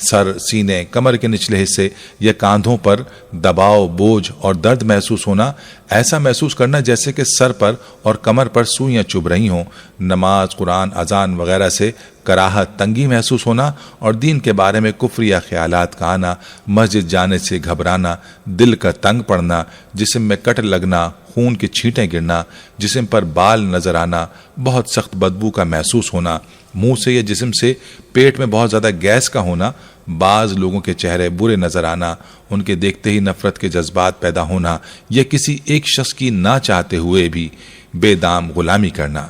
سر، سینے، کمر کے نچلے حصے یا کاندھوں پر دباؤ، بوجھ اور درد محسوس ہونا، ایسا محسوس کرنا جیسے کہ سر پر اور کمر پر سوئیاں چبھ رہی ہوں، نماز، قرآن، اذان وغیرہ سے کراہت، تنگی محسوس ہونا اور دین کے بارے میں کفریہ خیالات کا آنا، مسجد جانے سے گھبرانا، دل کا تنگ پڑنا، جسم میں کٹ لگنا، خون کی چھینٹیں گرنا، جسم پر بال نظر آنا، بہت سخت بدبو کا محسوس ہونا، منہ سے یا جسم سے پیٹ میں بہت زیادہ گیس کا ہونا، بعض لوگوں کے چہرے برے نظر آنا، ان کے دیکھتے ہی نفرت کے جذبات پیدا ہونا یا کسی ایک شخص کی نہ چاہتے ہوئے بھی بے دام غلامی کرنا۔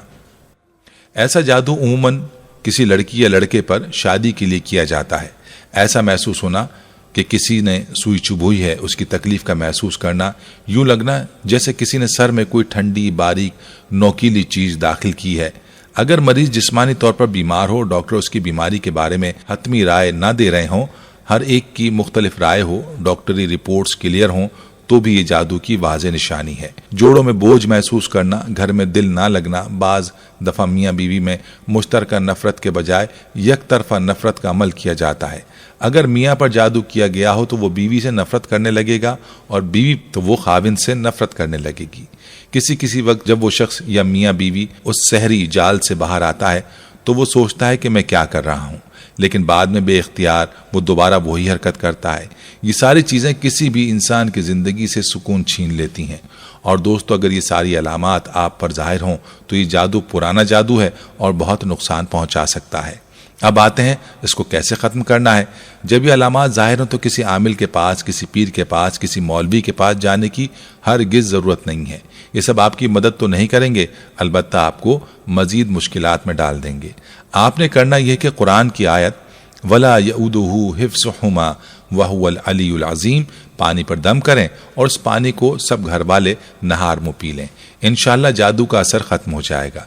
ایسا جادو عموماً کسی لڑکی یا لڑکے پر شادی کے لیے کیا جاتا ہے۔ ایسا محسوس ہونا کہ کسی نے سوئی چبھوئی ہے، اس کی تکلیف کا محسوس کرنا، یوں لگنا جیسے کسی نے سر میں کوئی ٹھنڈی، باریک، نوکیلی چیز داخل کی ہے۔ اگر مریض جسمانی طور پر بیمار ہو، ڈاکٹر اس کی بیماری کے بارے میں حتمی رائے نہ دے رہے ہوں، ہر ایک کی مختلف رائے ہو، ڈاکٹری رپورٹس کلیئر ہوں، تو بھی یہ جادو کی واضح نشانی ہے۔ جوڑوں میں بوجھ محسوس کرنا، گھر میں دل نہ لگنا، بعض دفعہ میاں بیوی میں مشترکہ نفرت کے بجائے یک طرفہ نفرت کا عمل کیا جاتا ہے۔ اگر میاں پر جادو کیا گیا ہو تو وہ بیوی سے نفرت کرنے لگے گا اور بیوی تو وہ خاوند سے نفرت کرنے لگے گی۔ کسی وقت جب وہ شخص یا میاں بیوی اس سحری جال سے باہر آتا ہے تو وہ سوچتا ہے کہ میں کیا کر رہا ہوں، لیکن بعد میں بے اختیار وہ دوبارہ وہی حرکت کرتا ہے۔ یہ ساری چیزیں کسی بھی انسان کی زندگی سے سکون چھین لیتی ہیں۔ اور دوستو، اگر یہ ساری علامات آپ پر ظاہر ہوں تو یہ جادو پرانا جادو ہے اور بہت نقصان پہنچا سکتا ہے۔ اب آتے ہیں اس کو کیسے ختم کرنا ہے۔ جب یہ علامات ظاہر ہوں تو کسی عامل کے پاس، کسی پیر کے پاس، کسی مولوی کے پاس جانے کی ہرگز ضرورت نہیں ہے۔ یہ سب آپ کی مدد تو نہیں کریں گے، البتہ آپ کو مزید مشکلات میں ڈال دیں گے۔ آپ نے کرنا یہ کہ قرآن کی آیت وَلَا يَؤُودُهُ حِفْظُهُمَا وَهُوَ الْعَلِيُّ الْعَظِيمُ پانی پر دم کریں اور اس پانی کو سب گھر والے نہار منہ پی لیں۔ انشاءاللہ جادو کا اثر ختم ہو جائے گا۔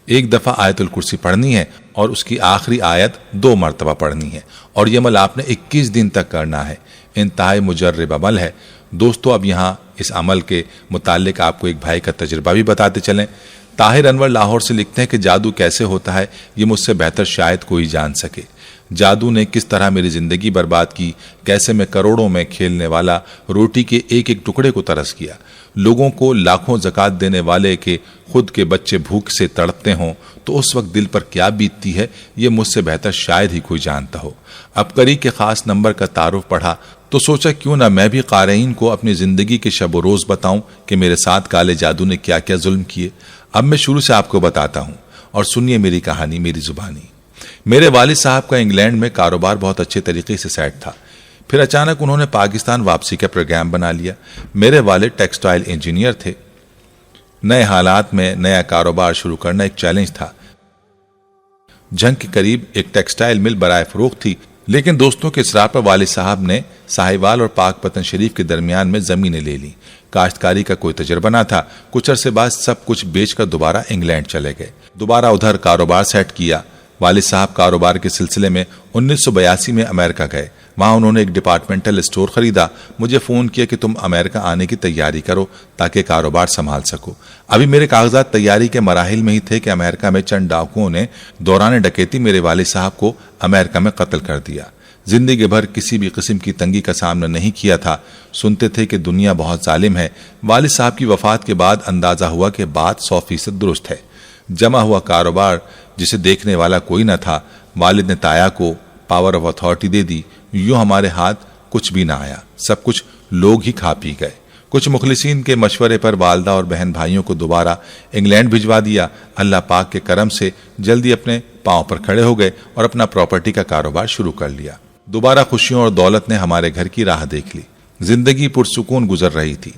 ایک دفعہ آیت الکرسی پڑھنی ہے اور اس کی آخری آیت 2 مرتبہ پڑھنی ہے، اور یہ عمل آپ نے 21 دن تک کرنا ہے۔ انتہائی مجرب عمل ہے۔ دوستو، اب یہاں اس عمل کے متعلق آپ کو ایک بھائی کا تجربہ بھی بتاتے چلیں۔ طاہر انور لاہور سے لکھتے ہیں کہ جادو کیسے ہوتا ہے یہ مجھ سے بہتر شاید کوئی جان سکے۔ جادو نے کس طرح میری زندگی برباد کی، کیسے میں کروڑوں میں کھیلنے والا روٹی کے ایک ایک ٹکڑے کو ترس کیا، لوگوں کو لاکھوں زکوٰۃ دینے والے کے خود کے بچے بھوک سے تڑپتے ہوں تو اس وقت دل پر کیا بیتتی ہے یہ مجھ سے بہتر شاید ہی کوئی جانتا ہو۔ عبقری کے خاص نمبر کا تعارف پڑھا تو سوچا کیوں نہ میں بھی قارئین کو اپنی زندگی کے شب و روز بتاؤں کہ میرے ساتھ کالے جادو نے کیا کیا ظلم کیے۔ اب میں شروع سے آپ کو بتاتا ہوں اور سنیے میری کہانی میری زبانی۔ میرے والد صاحب کا انگلینڈ میں کاروبار بہت اچھے طریقے سے سیٹ تھا، پھر اچانک انہوں نے پاکستان واپسی کا پروگرام بنا لیا۔ میرے والد ٹیکسٹائل انجینئر تھے۔ نئے حالات میں نیا کاروبار شروع کرنا ایک چیلنج تھا۔ جنگ کے قریب ایک ٹیکسٹائل مل برائے فروخت تھی، لیکن دوستوں کے اصرار پر والد صاحب نے ساہیوال اور پاک پتن شریف کے درمیان میں زمینیں لے لی۔ کاشتکاری کا کوئی تجربہ نہ تھا۔ کچھ عرصے بعد سب کچھ بیچ کر دوبارہ انگلینڈ چلے گئے، دوبارہ ادھر کاروبار سیٹ کیا۔ والد صاحب کاروبار کے سلسلے میں 1982 میں امریکہ گئے۔ وہاں انہوں نے ایک ڈپارٹمنٹل اسٹور خریدا۔ مجھے فون کیا کہ تم امریکہ آنے کی تیاری کرو تاکہ کاروبار سنبھال سکو۔ ابھی میرے کاغذات تیاری کے مراحل میں ہی تھے کہ امریکہ میں چند ڈاکوؤں نے دوران ڈکیتی میرے والد صاحب کو امریکہ میں قتل کر دیا۔ زندگی بھر کسی بھی قسم کی تنگی کا سامنا نہیں کیا تھا، سنتے تھے کہ دنیا بہت ظالم ہے۔ والد صاحب کی وفات کے بعد اندازہ ہوا کہ بات 100% درست ہے۔ جمع ہوا کاروبار جسے دیکھنے والا کوئی نہ تھا، والد نے تایا کو پاور آف اتھارٹی دے دی۔ یوں ہمارے ہاتھ کچھ بھی نہ آیا، سب کچھ لوگ ہی کھا پی گئے۔ کچھ مخلصین کے مشورے پر والدہ اور بہن بھائیوں کو دوبارہ انگلینڈ بھجوا دیا۔ اللہ پاک کے کرم سے جلدی اپنے پاؤں پر کھڑے ہو گئے اور اپنا پراپرٹی کا کاروبار شروع کر لیا۔ دوبارہ خوشیوں اور دولت نے ہمارے گھر کی راہ دیکھ لی۔ زندگی پرسکون گزر رہی تھی۔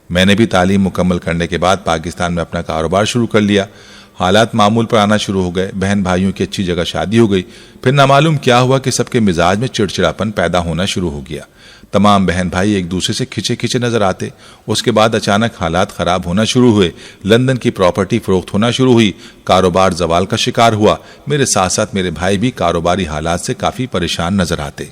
میں نے بھی تعلیم مکمل کرنے کے بعد پاکستان میں اپنا کاروبار شروع کر لیا۔ حالات معمول پر آنا شروع ہو گئے۔ بہن بھائیوں کی اچھی جگہ شادی ہو گئی۔ پھر نامعلوم کیا ہوا کہ سب کے مزاج میں چڑچڑاپن پیدا ہونا شروع ہو گیا۔ تمام بہن بھائی ایک دوسرے سے کھچے کھچے نظر آتے۔ اس کے بعد اچانک حالات خراب ہونا شروع ہوئے۔ لندن کی پراپرٹی فروخت ہونا شروع ہوئی۔ کاروبار زوال کا شکار ہوا۔ میرے ساتھ ساتھ میرے بھائی بھی کاروباری حالات سے کافی پریشان نظر آتے۔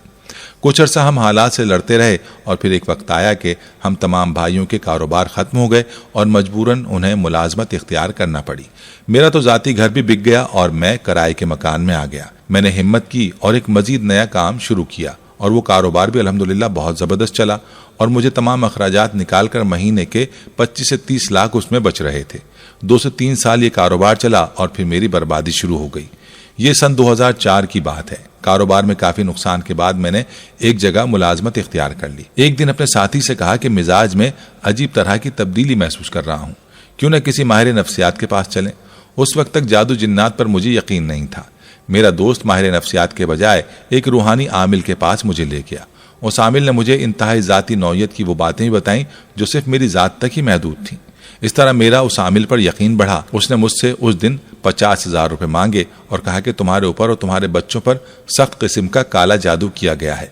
کچھ عرصہ ہم حالات سے لڑتے رہے اور پھر ایک وقت آیا کہ ہم تمام بھائیوں کے کاروبار ختم ہو گئے اور مجبوراً انہیں ملازمت اختیار کرنا پڑی۔ میرا تو ذاتی گھر بھی بک گیا اور میں کرائے کے مکان میں آ گیا۔ میں نے ہمت کی اور ایک مزید نیا کام شروع کیا اور وہ کاروبار بھی الحمدللہ بہت زبردست چلا اور مجھے تمام اخراجات نکال کر مہینے کے 25 سے 30 لاکھ اس میں بچ رہے تھے۔ 2 سے 3 سال یہ کاروبار چلا اور پھر میری بربادی شروع ہو گئی۔ یہ سن 2004 کی بات ہے۔ کاروبار میں کافی نقصان کے بعد میں نے ایک جگہ ملازمت اختیار کر لی۔ ایک دن اپنے ساتھی سے کہا کہ مزاج میں عجیب طرح کی تبدیلی محسوس کر رہا ہوں، کیوں نہ کسی ماہر نفسیات کے پاس چلیں۔ اس وقت تک جادو جنات پر مجھے یقین نہیں تھا۔ میرا دوست ماہر نفسیات کے بجائے ایک روحانی عامل کے پاس مجھے لے گیا۔ اس عامل نے مجھے انتہائی ذاتی نوعیت کی وہ باتیں بتائیں جو صرف میری ذات تک ہی محدود تھیں۔ اس طرح میرا اس عامل پر یقین بڑھا۔ اس نے مجھ سے اس دن 50,000 روپے مانگے اور کہا کہ تمہارے اوپر اور تمہارے بچوں پر سخت قسم کا کالا جادو کیا گیا ہے۔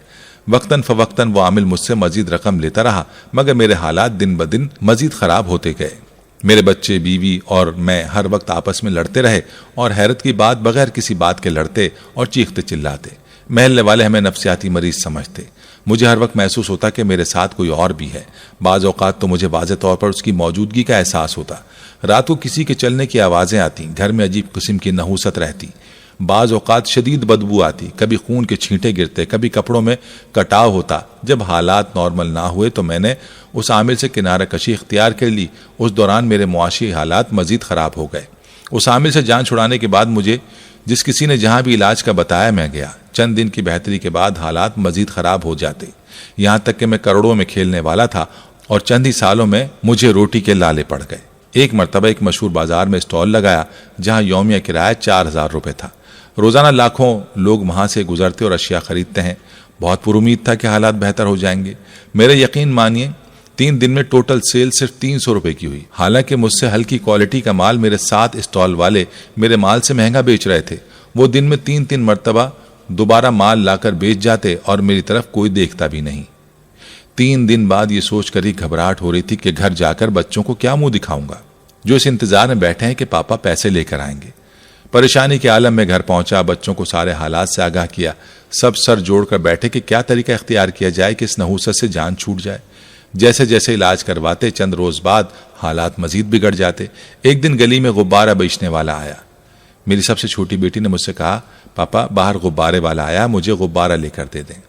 وقتاً فوقتاً وہ عامل مجھ سے مزید رقم لیتا رہا، مگر میرے حالات دن بدن مزید خراب ہوتے گئے۔ میرے بچے، بیوی اور میں ہر وقت آپس میں لڑتے رہے اور حیرت کی بات بغیر کسی بات کے لڑتے اور چیختے چلاتے۔ محلے والے ہمیں نفسیاتی مریض سمجھتے۔ مجھے ہر وقت محسوس ہوتا کہ میرے ساتھ کوئی اور بھی ہے۔ بعض اوقات تو مجھے واضح طور پر اس کی موجودگی کا احساس ہوتا۔ رات کو کسی کے چلنے کی آوازیں آتی، گھر میں عجیب قسم کی نحوست رہتی، بعض اوقات شدید بدبو آتی، کبھی خون کے چھینٹے گرتے، کبھی کپڑوں میں کٹاؤ ہوتا۔ جب حالات نارمل نہ ہوئے تو میں نے اس عامل سے کنارہ کشی اختیار کر لی۔ اس دوران میرے معاشی حالات مزید خراب ہو گئے۔ اس عامل سے جان چھڑانے کے بعد مجھے جس کسی نے جہاں بھی علاج کا بتایا میں گیا۔ چند دن کی بہتری کے بعد حالات مزید خراب ہو جاتے، یہاں تک کہ میں کروڑوں میں کھیلنے والا تھا اور چند ہی سالوں میں مجھے روٹی کے لالے پڑ گئے۔ ایک مرتبہ ایک مشہور بازار میں اسٹال لگایا جہاں یومیہ کرایہ 4,000 روپے تھا۔ روزانہ لاکھوں لوگ وہاں سے گزرتے اور اشیاء خریدتے ہیں۔ بہت پر امید تھا کہ حالات بہتر ہو جائیں گے۔ میرے یقین مانیے 3 دن میں ٹوٹل سیل صرف 300 روپے کی ہوئی، حالانکہ مجھ سے ہلکی کوالٹی کا مال میرے 7 اسٹال والے میرے مال سے مہنگا بیچ رہے تھے۔ وہ دن میں 3 مرتبہ دوبارہ مال لا کر بیچ جاتے اور میری طرف کوئی دیکھتا بھی نہیں۔ 3 دن بعد یہ سوچ کر ہی گھبراہٹ ہو رہی تھی کہ گھر جا کر بچوں کو کیا منہ دکھاؤں گا جو اس انتظار میں بیٹھے ہیں کہ پاپا پیسے لے کر آئیں گے۔ پریشانی کے عالم میں گھر پہنچا، بچوں کو سارے حالات سے آگاہ کیا۔ سب سر جوڑ کر بیٹھے کہ کیا طریقہ اختیار کیا جائے کہ اس نحوست سے جان چھوٹ جائے۔ جیسے جیسے علاج کرواتے چند روز بعد حالات مزید بگڑ جاتے۔ ایک دن گلی میں غبارہ بیچنے والا آیا۔ میری سب سے چھوٹی بیٹی نے مجھ سے کہا، پاپا باہر غبارے والا آیا، مجھے غبارہ لے کر دے دیں۔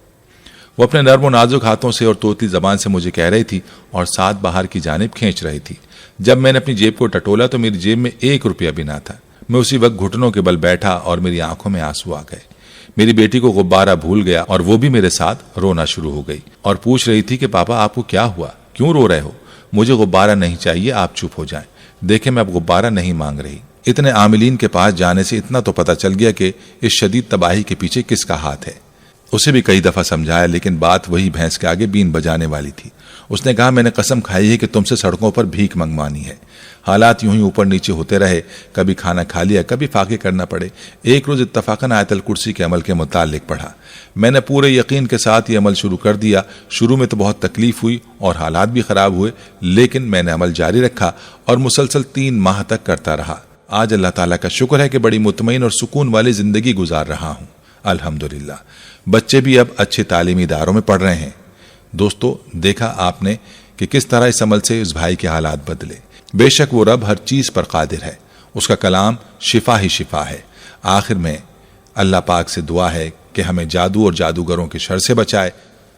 وہ اپنے نرم و نازک ہاتھوں سے اور طوطی زبان سے مجھے کہہ رہی تھی اور ساتھ باہر کی جانب کھینچ رہی تھی۔ جب میں نے اپنی جیب کو ٹٹولا تو میری جیب میں 1 روپیہ بھی نہ تھا۔ میں اسی وقت گھٹنوں کے بل بیٹھا اور میری آنکھوں میں آنسو آ گئے۔ میری بیٹی کو غبارہ بھول گیا اور وہ بھی میرے ساتھ رونا شروع ہو گئی اور پوچھ رہی تھی کہ پاپا آپ کو کیا ہوا، کیوں رو رہے ہو؟ مجھے غبارہ نہیں چاہیے، آپ چپ ہو جائیں، دیکھیں میں اب غبارہ نہیں مانگ رہی۔ اتنے عاملین کے پاس جانے سے اتنا تو پتہ چل گیا کہ اس شدید تباہی کے پیچھے کس کا ہاتھ ہے۔ اسے بھی کئی دفعہ سمجھایا لیکن بات وہی بھینس کے آگے بین بجانے والی تھی۔ اس نے کہا، میں نے قسم کھائی ہے کہ تم سے سڑکوں پر بھیک منگوانی ہے۔ حالات یوں ہی اوپر نیچے ہوتے رہے، کبھی کھانا کھا لیا، کبھی فاقے کرنا پڑے۔ ایک روز اتفاقاً آیت الکرسی کے عمل کے متعلق پڑھا۔ میں نے پورے یقین کے ساتھ یہ عمل شروع کر دیا۔ شروع میں تو بہت تکلیف ہوئی اور حالات بھی خراب ہوئے، لیکن میں نے عمل جاری رکھا اور مسلسل 3 ماہ تک کرتا رہا۔ آج اللہ تعالیٰ کا شکر ہے کہ بڑی مطمئن اور سکون والی زندگی گزار رہا ہوں الحمدللہ۔ بچے بھی اب اچھے تعلیمی اداروں میں پڑھ رہے ہیں۔ دوستو، دیکھا آپ نے کہ کس طرح اس عمل سے اس بھائی کے حالات بدلے۔ بے شک وہ رب ہر چیز پر قادر ہے، اس کا کلام شفا ہی شفا ہے۔ آخر میں اللہ پاک سے دعا ہے کہ ہمیں جادو اور جادوگروں کے شر سے بچائے،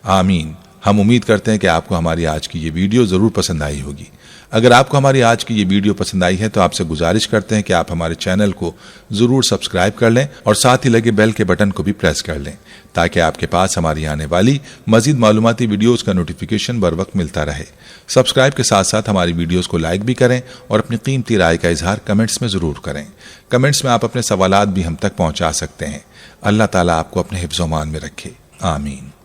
آمین۔ ہم امید کرتے ہیں کہ آپ کو ہماری آج کی یہ ویڈیو ضرور پسند آئی ہوگی۔ اگر آپ کو ہماری آج کی یہ ویڈیو پسند آئی ہے تو آپ سے گزارش کرتے ہیں کہ آپ ہمارے چینل کو ضرور سبسکرائب کر لیں اور ساتھ ہی لگے بیل کے بٹن کو بھی پریس کر لیں تاکہ آپ کے پاس ہماری آنے والی مزید معلوماتی ویڈیوز کا نوٹیفیکیشن بر وقت ملتا رہے۔ سبسکرائب کے ساتھ ساتھ ہماری ویڈیوز کو لائک بھی کریں اور اپنی قیمتی رائے کا اظہار کمنٹس میں ضرور کریں۔ کمنٹس میں آپ اپنے سوالات بھی ہم تک پہنچا سکتے ہیں۔ اللہ تعالیٰ آپ کو اپنے حفظ و امان میں رکھے، آمین۔